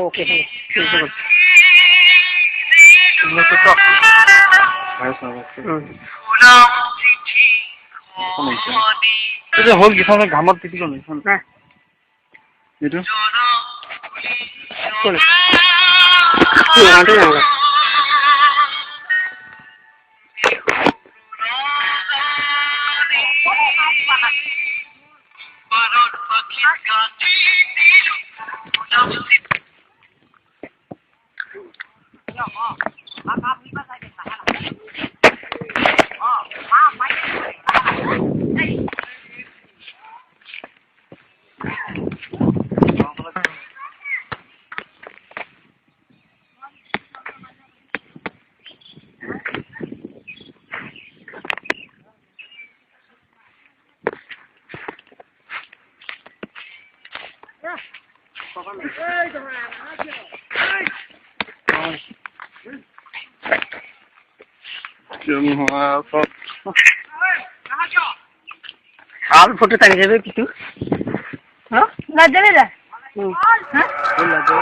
okay হল কি সামনে ঘামত পিটি কোন না এটা কোন আটে না आप फोटो ताकि जाबे कितु हां ना जाबे ना हां